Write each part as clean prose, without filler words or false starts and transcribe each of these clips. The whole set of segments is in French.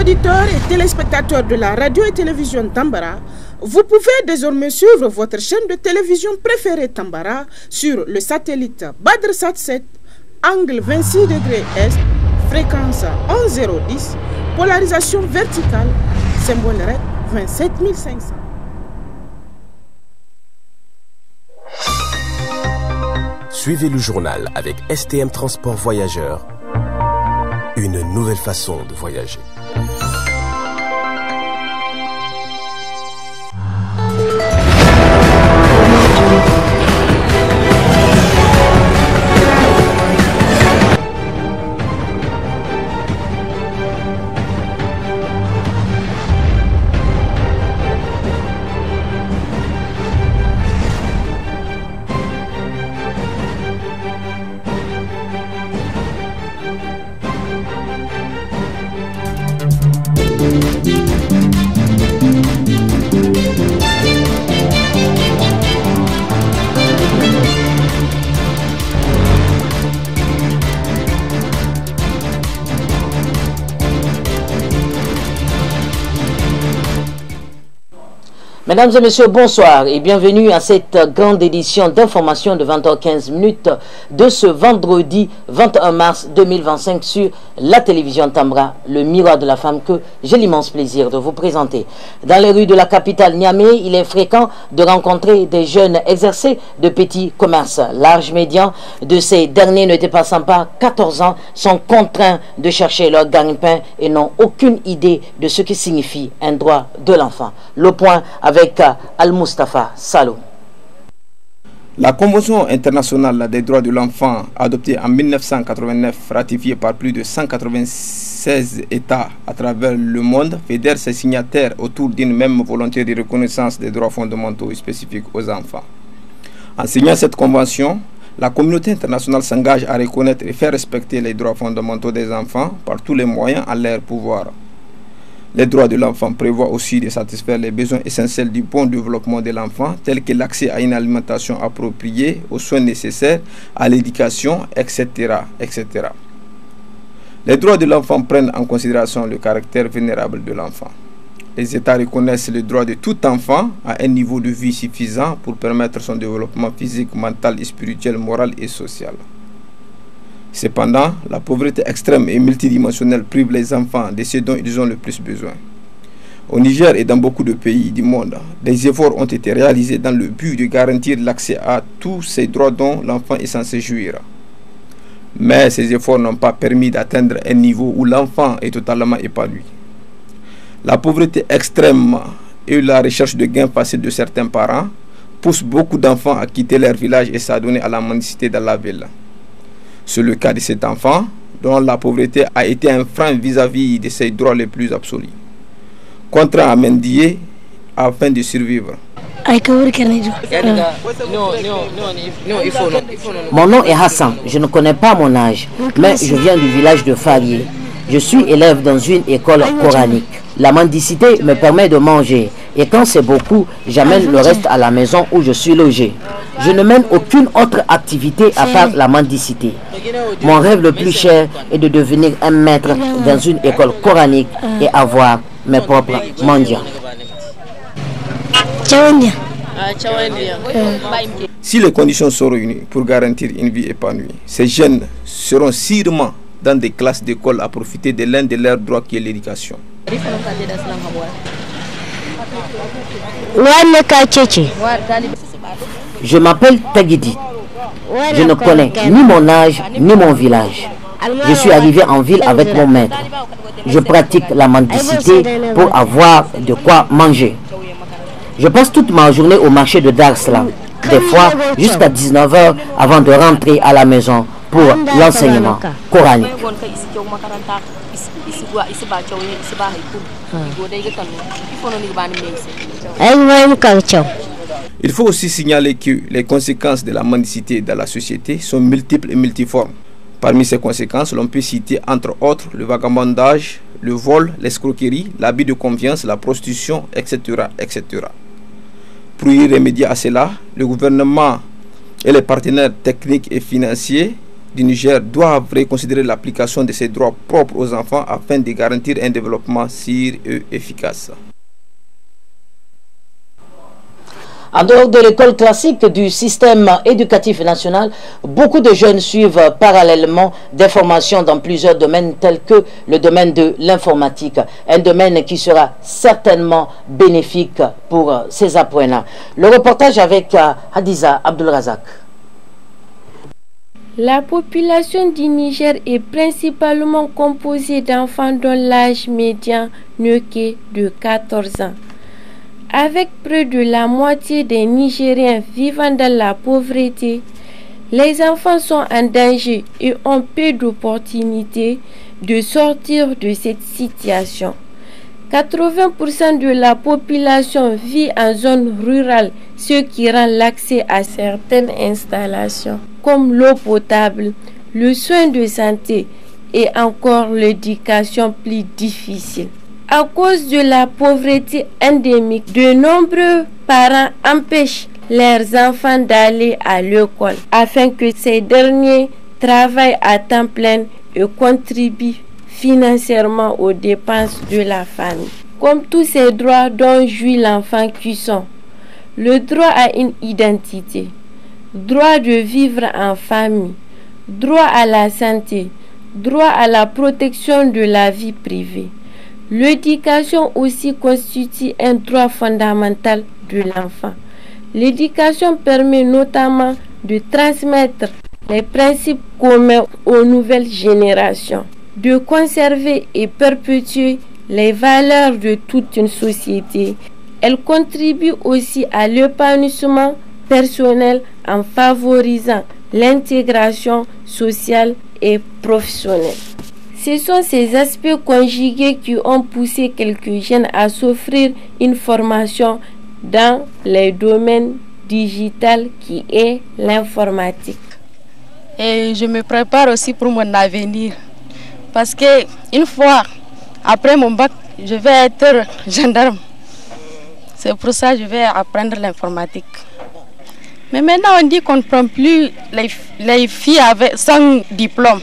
auditeurs et téléspectateurs de la radio et télévision Tambara, vous pouvez désormais suivre votre chaîne de télévision préférée Tambara sur le satellite BadrSat 7, angle 26 degrés Est, fréquence 11010, polarisation verticale, symbole REC 27500. Suivez le journal avec STM Transport Voyageurs, une nouvelle façon de voyager. Mesdames et messieurs, bonsoir et bienvenue à cette grande édition d'information de 20h15 de ce vendredi 21 mars 2025 sur la télévision Tambara, le miroir de la femme que j'ai l'immense plaisir de vous présenter. Dans les rues de la capitale Niamey, il est fréquent de rencontrer des jeunes exercés de petits commerces. L'âge médian de ces derniers ne dépassant pas 14 ans sont contraints de chercher leur gagne-pain et n'ont aucune idée de ce que signifie un droit de l'enfant. Le point avec Al-Mustafa Salou. La Convention internationale des droits de l'enfant, adoptée en 1989, ratifiée par plus de 196 États à travers le monde, fédère ses signataires autour d'une même volonté de reconnaissance des droits fondamentaux et spécifiques aux enfants. En signant cette convention, la communauté internationale s'engage à reconnaître et faire respecter les droits fondamentaux des enfants par tous les moyens à leur pouvoir. Les droits de l'enfant prévoient aussi de satisfaire les besoins essentiels du bon développement de l'enfant, tels que l'accès à une alimentation appropriée, aux soins nécessaires, à l'éducation, etc., etc. Les droits de l'enfant prennent en considération le caractère vulnérable de l'enfant. Les États reconnaissent le droit de tout enfant à un niveau de vie suffisant pour permettre son développement physique, mental, spirituel, moral et social. Cependant, la pauvreté extrême et multidimensionnelle prive les enfants de ce dont ils ont le plus besoin. Au Niger et dans beaucoup de pays du monde, des efforts ont été réalisés dans le but de garantir l'accès à tous ces droits dont l'enfant est censé jouir. Mais ces efforts n'ont pas permis d'atteindre un niveau où l'enfant est totalement épanoui. La pauvreté extrême et la recherche de gains faciles de certains parents poussent beaucoup d'enfants à quitter leur village et s'adonner à la mendicité dans la ville. C'est le cas de cet enfant dont la pauvreté a été un frein vis-à-vis de ses droits les plus absolus. Contraint à mendier afin de survivre. Mon nom est Hassan, je ne connais pas mon âge, mais je viens du village de Farié. Je suis élève dans une école coranique. La mendicité me permet de manger et quand c'est beaucoup, j'amène le reste à la maison où je suis logé. Je ne mène aucune autre activité à part la mendicité. Mon rêve le plus cher est de devenir un maître dans une école coranique et avoir mes propres mendiants. Si les conditions sont réunies pour garantir une vie épanouie, ces jeunes seront sûrement dans des classes d'école à profiter de l'un de leurs droits qui est l'éducation. Je m'appelle Tagidi. Je ne connais ni mon âge ni mon village. Je suis arrivé en ville avec mon maître. Je pratique la mendicité pour avoir de quoi manger. Je passe toute ma journée au marché de Dar Salam, des fois jusqu'à 19h avant de rentrer à la maison pour l'enseignement coranique. Il faut aussi signaler que les conséquences de la mendicité dans la société sont multiples et multiformes. Parmi ces conséquences, l'on peut citer entre autres le vagabondage, le vol, l'escroquerie, l'abus de confiance, la prostitution, etc., etc. Pour y remédier à cela, le gouvernement et les partenaires techniques et financiers du Niger doivent reconsidérer l'application de ces droits propres aux enfants afin de garantir un développement sûr et efficace. En dehors de l'école classique du système éducatif national, beaucoup de jeunes suivent parallèlement des formations dans plusieurs domaines tels que le domaine de l'informatique, un domaine qui sera certainement bénéfique pour ces apprenants. Le reportage avec Hadiza Abdulrazak. La population du Niger est principalement composée d'enfants dont l'âge médian n'est que de 14 ans. Avec près de la moitié des Nigériens vivant dans la pauvreté, les enfants sont en danger et ont peu d'opportunités de sortir de cette situation. 80% de la population vit en zone rurale, ce qui rend l'accès à certaines installations comme l'eau potable, le soin de santé et encore l'éducation plus difficile. À cause de la pauvreté endémique, de nombreux parents empêchent leurs enfants d'aller à l'école afin que ces derniers travaillent à temps plein et contribuent financièrement aux dépenses de la famille. Comme tous ces droits dont jouit l'enfant qui sont le droit à une identité, droit de vivre en famille, droit à la santé, droit à la protection de la vie privée. L'éducation aussi constitue un droit fondamental de l'enfant. L'éducation permet notamment de transmettre les principes communs aux nouvelles générations, de conserver et perpétuer les valeurs de toute une société. Elle contribue aussi à l'épanouissement personnel en favorisant l'intégration sociale et professionnelle. Ce sont ces aspects conjugués qui ont poussé quelques jeunes à s'offrir une formation dans le domaine digital qui est l'informatique. Et je me prépare aussi pour mon avenir parce que une fois après mon bac, je vais être gendarme. C'est pour ça que je vais apprendre l'informatique. Mais maintenant on dit qu'on ne prend plus les filles sans diplôme.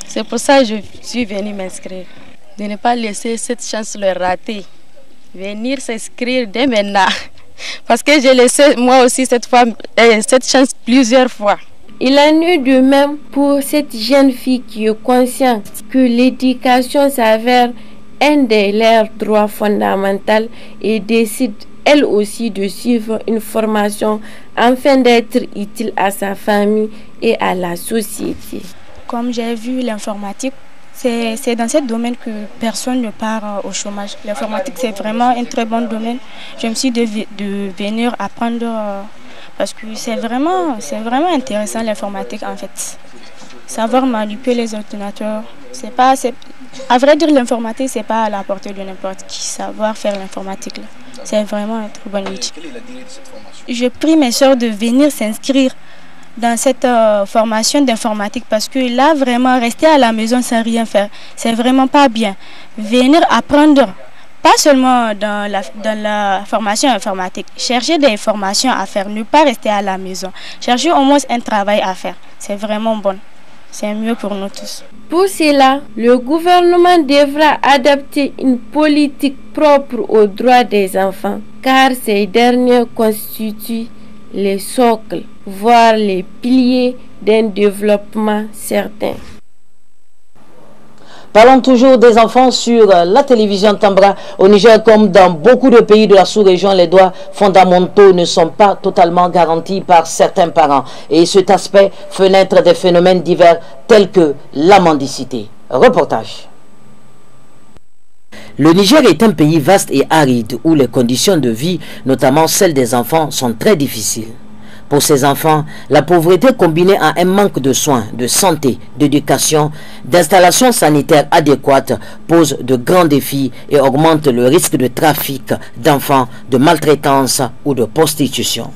C'est pour ça que je suis venue m'inscrire. De ne pas laisser cette chance le rater. Venir s'inscrire dès maintenant. Parce que j'ai laissé moi aussi cette chance plusieurs fois. Il en est de même pour cette jeune fille qui est consciente que l'éducation s'avère un de leurs droits fondamentaux et décide elle aussi de suivre une formation afin d'être utile à sa famille et à la société. Comme j'ai vu l'informatique, c'est dans ce domaine que personne ne part au chômage. L'informatique, c'est vraiment un très bon domaine. Je me suis dit de venir apprendre parce que c'est vraiment intéressant l'informatique en fait. Savoir manipuler les ordinateurs, à vrai dire l'informatique, c'est pas à la portée de n'importe qui. Savoir faire l'informatique, c'est vraiment un très bon outil. Quelle est la durée de cette formation? Je prie mes soeurs de venir s'inscrire dans cette formation d'informatique parce que là, vraiment, rester à la maison sans rien faire, c'est vraiment pas bien. Venir apprendre, pas seulement dans la formation informatique, chercher des formations à faire, ne pas rester à la maison, chercher au moins un travail à faire, c'est vraiment bon. C'est mieux pour nous tous. Pour cela, le gouvernement devra adapter une politique propre aux droits des enfants, car ces derniers constituent les socles, voire les piliers d'un développement certain. Parlons toujours des enfants sur la télévision Tambra. Au Niger, comme dans beaucoup de pays de la sous-région, les droits fondamentaux ne sont pas totalement garantis par certains parents. Et cet aspect fait naître des phénomènes divers tels que la mendicité. Reportage. Le Niger est un pays vaste et aride où les conditions de vie, notamment celles des enfants, sont très difficiles. Pour ces enfants, la pauvreté combinée à un manque de soins, de santé, d'éducation, d'installations sanitaires adéquates pose de grands défis et augmente le risque de trafic d'enfants, de maltraitance ou de prostitution.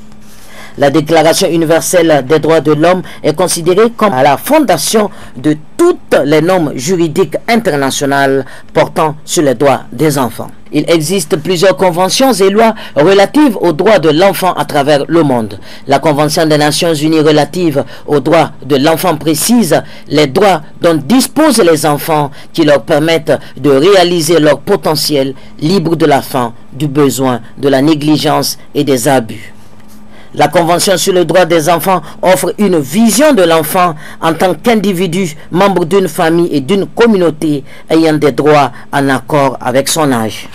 La Déclaration universelle des droits de l'homme est considérée comme la fondation de toute toutes les normes juridiques internationales portant sur les droits des enfants. Il existe plusieurs conventions et lois relatives aux droits de l'enfant à travers le monde. La Convention des Nations Unies relative aux droits de l'enfant précise les droits dont disposent les enfants qui leur permettent de réaliser leur potentiel libre de la faim, du besoin, de la négligence et des abus. La Convention sur le droit des enfants offre une vision de l'enfant en tant qu'individu, membre d'une famille et d'une communauté ayant des droits en accord avec son âge.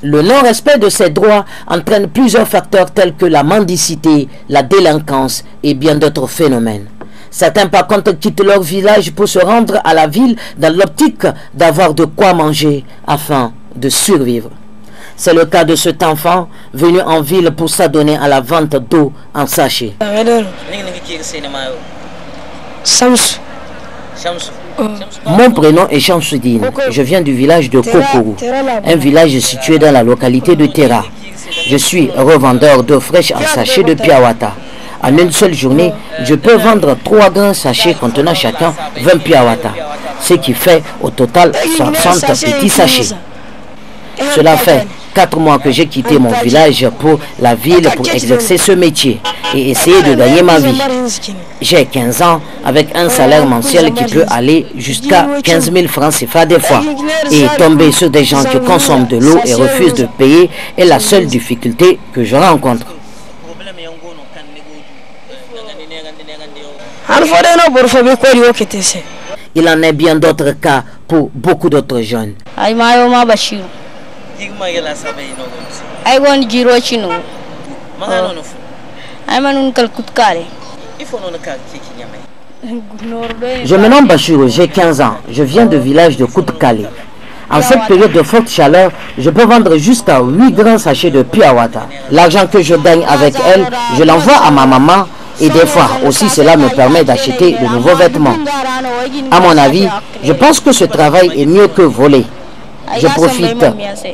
Le non-respect de ces droits entraîne plusieurs facteurs tels que la mendicité, la délinquance et bien d'autres phénomènes. Certains par contre quittent leur village pour se rendre à la ville dans l'optique d'avoir de quoi manger afin de survivre. C'est le cas de cet enfant venu en ville pour s'adonner à la vente d'eau en sachet. Mon prénom est Shamsuddin. Je viens du village de Kokourou, un village situé dans la localité de Tera. Je suis revendeur d'eau fraîche en sachet de Piawata. En une seule journée, je peux vendre 3 grands sachets contenant chacun 20 Piawata, ce qui fait au total 60 petits sachets. Cela fait 4 mois que j'ai quitté mon village pour la ville pour exercer ce métier et essayer de gagner ma vie. J'ai 15 ans avec un salaire mensuel qui peut aller jusqu'à 15 000 francs CFA des fois. Et tomber sur des gens qui consomment de l'eau et refusent de payer est la seule difficulté que je rencontre. Il en est bien d'autres cas pour beaucoup d'autres jeunes. Je me nomme Bachirou, j'ai 15 ans. Je viens du village de Koutkale. En cette période de forte chaleur, je peux vendre jusqu'à 8 grands sachets de Piawata. L'argent que je gagne avec elle, je l'envoie à ma maman et des fois aussi cela me permet d'acheter de nouveaux vêtements. À mon avis, je pense que ce travail est mieux que voler. Je profite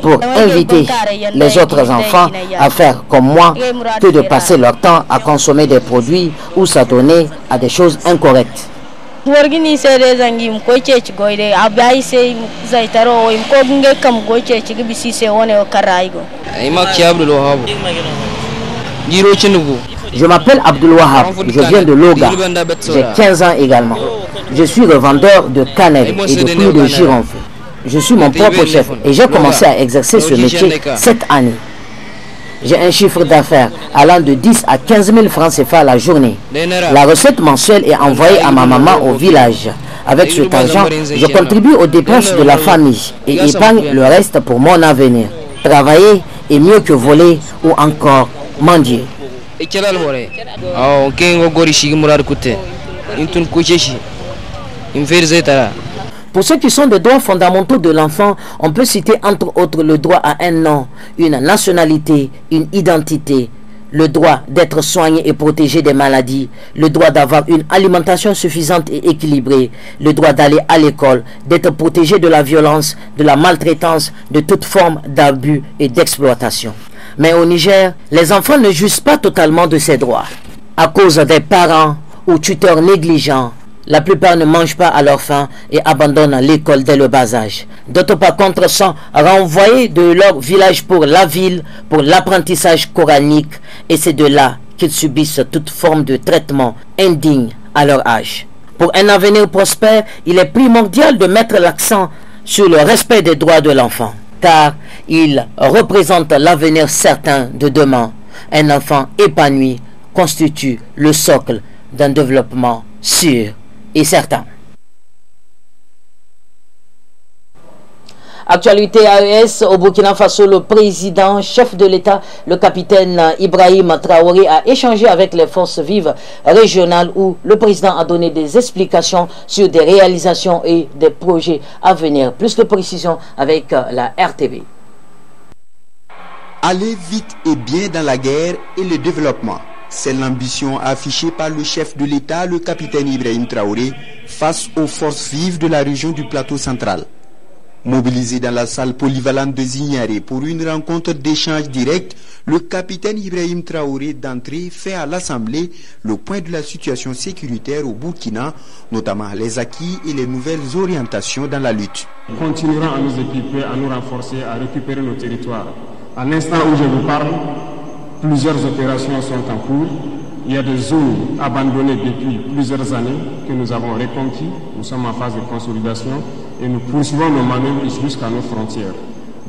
pour inviter les autres enfants à faire comme moi que de passer leur temps à consommer des produits ou s'adonner à des choses incorrectes. Je m'appelle Abdul Wahab, je viens de Loga, j'ai 15 ans également. Je suis revendeur de cannelle et de pluie de girofle. Je suis mon propre chef et j'ai commencé à exercer ce métier cette année. J'ai un chiffre d'affaires allant de 10 à 15 000 francs CFA la journée. La recette mensuelle est envoyée à ma maman au village. Avec cet argent, je contribue aux dépenses de la famille et épargne le reste pour mon avenir. Travailler est mieux que voler ou encore mendier. Pour ceux qui sont des droits fondamentaux de l'enfant, on peut citer entre autres le droit à un nom, une nationalité, une identité, le droit d'être soigné et protégé des maladies, le droit d'avoir une alimentation suffisante et équilibrée, le droit d'aller à l'école, d'être protégé de la violence, de la maltraitance, de toute forme d'abus et d'exploitation. Mais au Niger, les enfants ne jouissent pas totalement de ces droits. À cause des parents ou tuteurs négligents, la plupart ne mangent pas à leur faim et abandonnent l'école dès le bas âge. D'autres par contre sont renvoyés de leur village pour la ville, pour l'apprentissage coranique, et c'est de là qu'ils subissent toute forme de traitement indigne à leur âge. Pour un avenir prospère, il est primordial de mettre l'accent sur le respect des droits de l'enfant, car il représente l'avenir certain de demain. Un enfant épanoui constitue le socle d'un développement sûr et certain. Actualité AES au Burkina Faso, le président chef de l'État, le capitaine Ibrahim Traoré, a échangé avec les forces vives régionales où le président a donné des explications sur des réalisations et des projets à venir. Plus de précision avec la RTV. Aller vite et bien dans la guerre et le développement. C'est l'ambition affichée par le chef de l'État, le capitaine Ibrahim Traoré, face aux forces vives de la région du plateau central. Mobilisé dans la salle polyvalente de Zignaré pour une rencontre d'échange direct, le capitaine Ibrahim Traoré d'entrée fait à l'Assemblée le point de la situation sécuritaire au Burkina, notamment les acquis et les nouvelles orientations dans la lutte. Nous continuerons à nous équiper, à nous renforcer, à récupérer nos territoires. À l'instant où je vous parle, plusieurs opérations sont en cours. Il y a des zones abandonnées depuis plusieurs années que nous avons reconquis. Nous sommes en phase de consolidation et nous poursuivons nos manœuvres jusqu'à nos frontières.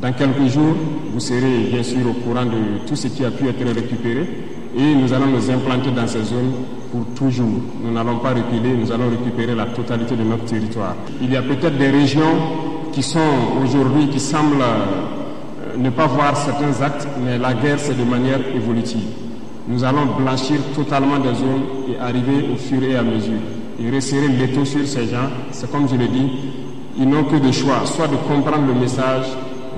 Dans quelques jours, vous serez bien sûr au courant de tout ce qui a pu être récupéré et nous allons nous implanter dans ces zones pour toujours. Nous n'allons pas reculer, nous allons récupérer la totalité de notre territoire. Il y a peut-être des régions qui sont aujourd'hui, qui semblent ne pas voir certains actes, mais la guerre c'est de manière évolutive. Nous allons blanchir totalement des zones et arriver au fur et à mesure. Et resserrer l'étau sur ces gens, c'est comme je l'ai dit, ils n'ont que de choix, soit de comprendre le message,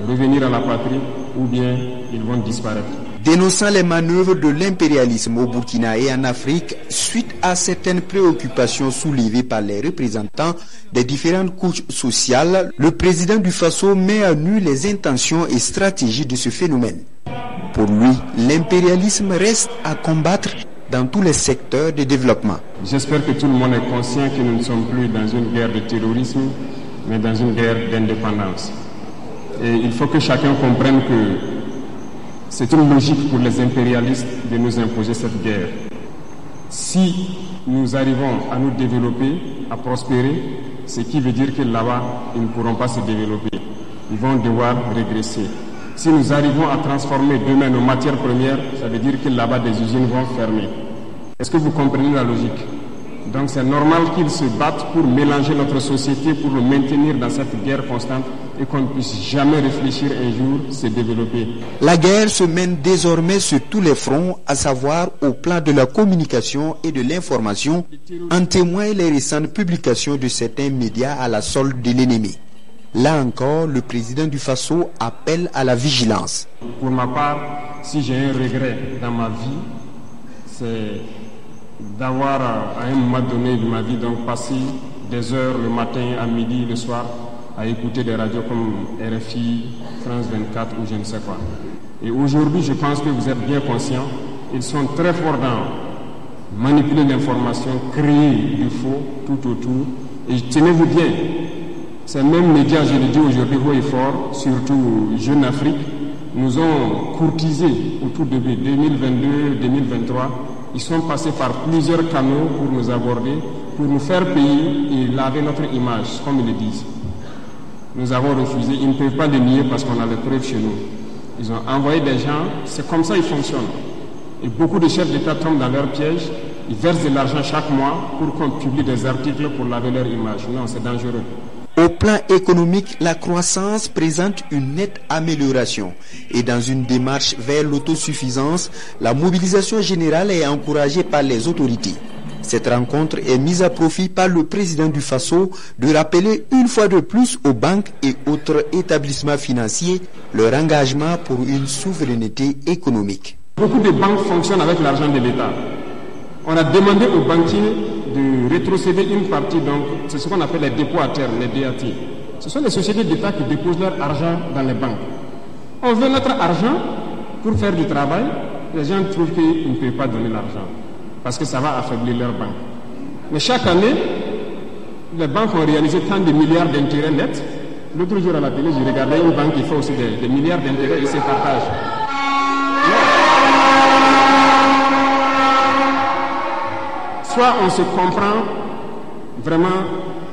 revenir à la patrie, ou bien ils vont disparaître. Dénonçant les manœuvres de l'impérialisme au Burkina et en Afrique, suite à certaines préoccupations soulevées par les représentants des différentes couches sociales, le président du Faso met à nu les intentions et stratégies de ce phénomène. Pour lui, l'impérialisme reste à combattre dans tous les secteurs de développement. J'espère que tout le monde est conscient que nous ne sommes plus dans une guerre de terrorisme, mais dans une guerre d'indépendance. Et il faut que chacun comprenne que c'est une logique pour les impérialistes de nous imposer cette guerre. Si nous arrivons à nous développer, à prospérer, ce qui veut dire que là-bas, ils ne pourront pas se développer. Ils vont devoir régresser. Si nous arrivons à transformer demain nos matières premières, ça veut dire que là-bas des usines vont fermer. Est-ce que vous comprenez la logique? Donc c'est normal qu'ils se battent pour mélanger notre société, pour nous maintenir dans cette guerre constante et qu'on ne puisse jamais réfléchir un jour se développer. La guerre se mène désormais sur tous les fronts, à savoir au plan de la communication et de l'information, en témoignent les récentes publications de certains médias à la solde de l'ennemi. Là encore, le président du Faso appelle à la vigilance. Pour ma part, si j'ai un regret dans ma vie, c'est d'avoir à un moment donné de ma vie donc passé des heures le matin, à midi, le soir, à écouter des radios comme RFI, France 24 ou je ne sais quoi. Et aujourd'hui, je pense que vous êtes bien conscients, ils sont très forts dans manipuler l'information, créer du faux tout autour. Et tenez-vous bien, ces mêmes médias, je le dis aujourd'hui haut et fort, surtout Jeune Afrique, nous ont courtisé autour de 2022-2023. Ils sont passés par plusieurs canaux pour nous aborder, pour nous faire payer et laver notre image, comme ils le disent. Nous avons refusé, ils ne peuvent pas le nier parce qu'on a les preuves chez nous. Ils ont envoyé des gens, c'est comme ça qu'ils fonctionnent. Et beaucoup de chefs d'État tombent dans leur piège, ils versent de l'argent chaque mois pour qu'on publie des articles pour laver leur image. Non, c'est dangereux. Au plan économique, la croissance présente une nette amélioration et dans une démarche vers l'autosuffisance, la mobilisation générale est encouragée par les autorités. Cette rencontre est mise à profit par le président du Faso de rappeler une fois de plus aux banques et autres établissements financiers leur engagement pour une souveraineté économique. Beaucoup de banques fonctionnent avec l'argent de l'État. On a demandé aux banquiers de rétrocéder une partie, donc c'est ce qu'on appelle les dépôts à terme, les DAT. Ce sont les sociétés d'État qui déposent leur argent dans les banques. On veut notre argent pour faire du travail. Les gens trouvent qu'ils ne peuvent pas donner l'argent parce que ça va affaiblir leur banque. Mais chaque année, les banques ont réalisé tant de milliards d'intérêts nets. L'autre jour à la télé, je regardais une banque qui fait aussi des milliards d'intérêts et se partage. Soit on se comprend vraiment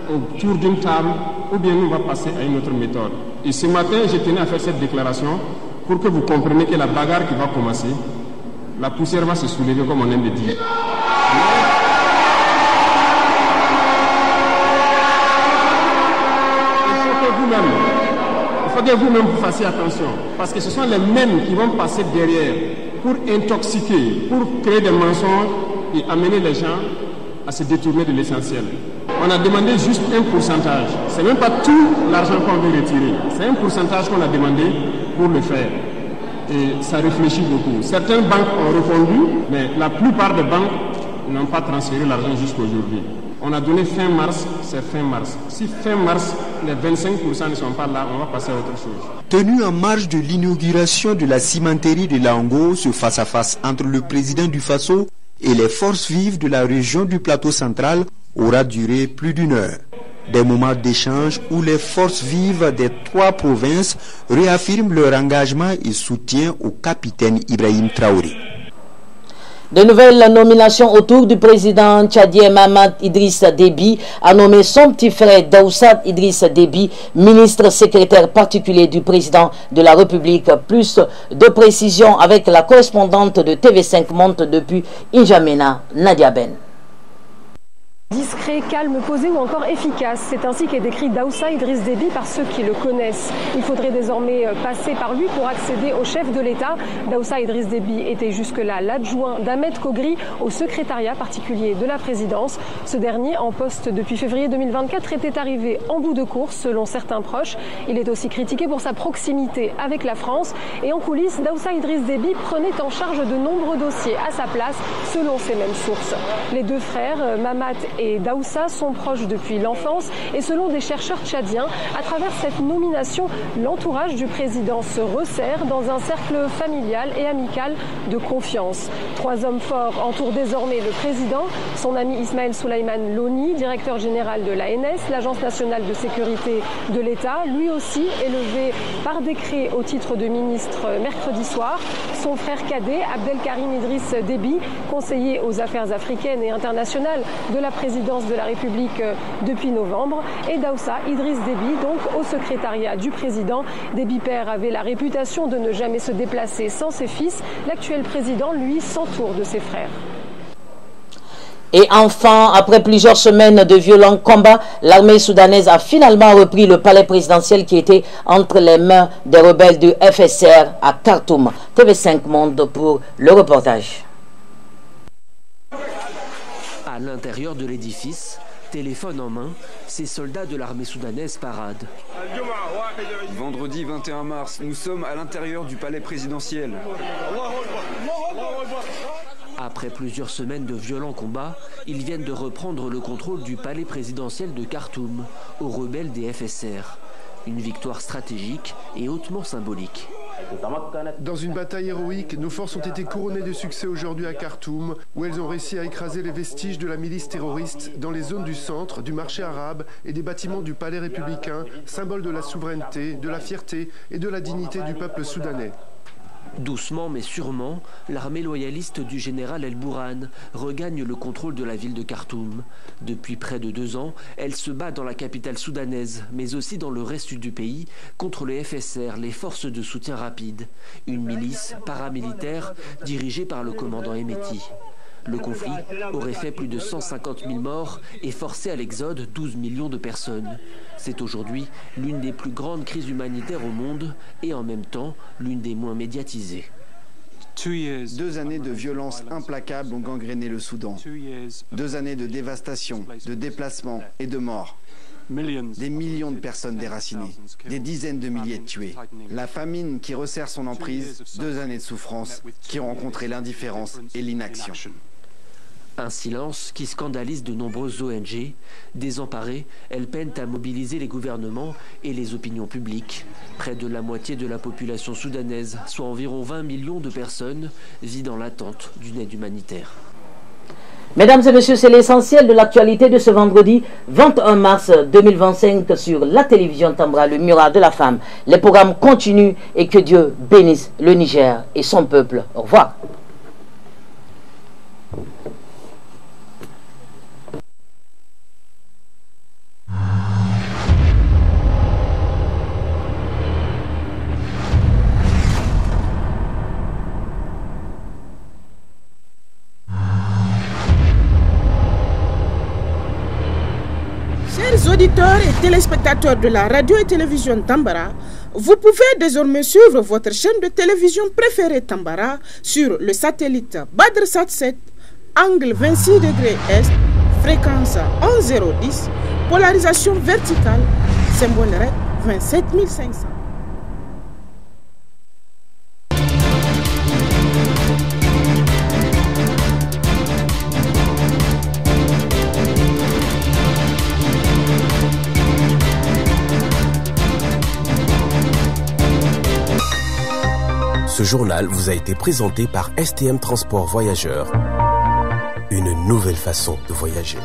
autour d'une table, ou bien nous on va passer à une autre méthode. Et ce matin, je tenais à faire cette déclaration pour que vous compreniez que la bagarre qui va commencer, la poussière va se soulever comme on aime le dire. Il faut que vous-même vous fassiez attention, parce que ce sont les mêmes qui vont passer derrière pour intoxiquer, pour créer des mensonges et amener les gens à se détourner de l'essentiel. On a demandé juste un pourcentage. Ce n'est même pas tout l'argent qu'on veut retirer. C'est un pourcentage qu'on a demandé pour le faire. Et ça réfléchit beaucoup. Certaines banques ont répondu, mais la plupart des banques n'ont pas transféré l'argent jusqu'à aujourd'hui. On a donné fin mars, c'est fin mars. Si fin mars, les 25% ne sont pas là, on va passer à autre chose. Tenu en marge de l'inauguration de la cimenterie de Laongo, ce face-à-face entre le président du Faso et les forces vives de la région du plateau central aura duré plus d'1 heure. Des moments d'échange où les forces vives des 3 provinces réaffirment leur engagement et soutien au capitaine Ibrahim Traoré. De nouvelles nominations autour du président tchadien Mahamat Idriss Déby a nommé son petit frère Daoussa Idriss Déby ministre secrétaire particulier du président de la République. Plus de précisions avec la correspondante de TV5 Monde depuis N'Djamena, Nadia Ben. Discret, calme, posé ou encore efficace. C'est ainsi qu'est décrit Daoussa Idriss Déby par ceux qui le connaissent. Il faudrait désormais passer par lui pour accéder au chef de l'État. Daoussa Idriss Déby était jusque-là l'adjoint d'Ahmed Kogri au secrétariat particulier de la présidence. Ce dernier, en poste depuis février 2024, était arrivé en bout de course selon certains proches. Il est aussi critiqué pour sa proximité avec la France. Et en coulisses, Daoussa Idriss Déby prenait en charge de nombreux dossiers à sa place selon ces mêmes sources. Les deux frères, Mahamat et Daoussa, sont proches depuis l'enfance et selon des chercheurs tchadiens, à travers cette nomination, l'entourage du président se resserre dans un cercle familial et amical de confiance. 3 hommes forts entourent désormais le président, son ami Ismaël Souleyman Loni, directeur général de l'ANS, l'Agence nationale de sécurité de l'État, lui aussi élevé par décret au titre de ministre mercredi soir. Son frère cadet, Abdelkarim Idriss Déby, conseiller aux affaires africaines et internationales de la présidence de la République depuis novembre, et Daoussa Idriss Déby, donc au secrétariat du président. Déby père avait la réputation de ne jamais se déplacer sans ses fils. L'actuel président, lui, s'entoure de ses frères. Et enfin, après plusieurs semaines de violents combats, l'armée soudanaise a finalement repris le palais présidentiel qui était entre les mains des rebelles du FSR à Khartoum. TV5 Monde pour le reportage. À l'intérieur de l'édifice, téléphone en main, ces soldats de l'armée soudanaise paradent. Vendredi 21 mars, nous sommes à l'intérieur du palais présidentiel. Après plusieurs semaines de violents combats, ils viennent de reprendre le contrôle du palais présidentiel de Khartoum aux rebelles des FSR. Une victoire stratégique et hautement symbolique. Dans une bataille héroïque, nos forces ont été couronnées de succès aujourd'hui à Khartoum, où elles ont réussi à écraser les vestiges de la milice terroriste dans les zones du centre, du marché arabe et des bâtiments du palais républicain, symbole de la souveraineté, de la fierté et de la dignité du peuple soudanais. Doucement mais sûrement, l'armée loyaliste du général El Bourhan regagne le contrôle de la ville de Khartoum. Depuis près de 2 ans, elle se bat dans la capitale soudanaise, mais aussi dans le reste du pays, contre les FSR, les forces de soutien rapide, une milice paramilitaire dirigée par le commandant Hemeti. Le conflit aurait fait plus de 150 000 morts et forcé à l'exode 12 millions de personnes. C'est aujourd'hui l'une des plus grandes crises humanitaires au monde et en même temps l'une des moins médiatisées. 2 années de violence implacable ont gangréné le Soudan. 2 années de dévastation, de déplacement et de morts. Des millions de personnes déracinées, des dizaines de milliers de tués. La famine qui resserre son emprise, 2 années de souffrance qui ont rencontré l'indifférence et l'inaction. Un silence qui scandalise de nombreuses ONG. Désemparées, elles peinent à mobiliser les gouvernements et les opinions publiques. Près de la moitié de la population soudanaise, soit environ 20 millions de personnes, vit dans l'attente d'une aide humanitaire. Mesdames et messieurs, c'est l'essentiel de l'actualité de ce vendredi 21 mars 2025 sur la télévision Tambara, le Miroir de la femme. Les programmes continuent et que Dieu bénisse le Niger et son peuple. Au revoir. Chers auditeurs et téléspectateurs de la radio et télévision Tambara, vous pouvez désormais suivre votre chaîne de télévision préférée Tambara sur le satellite BadrSat 7, angle 26 degrés Est, fréquence 11010, polarisation verticale, symbole REC 27500. Ce journal vous a été présenté par STM Transport Voyageurs. Une nouvelle façon de voyager.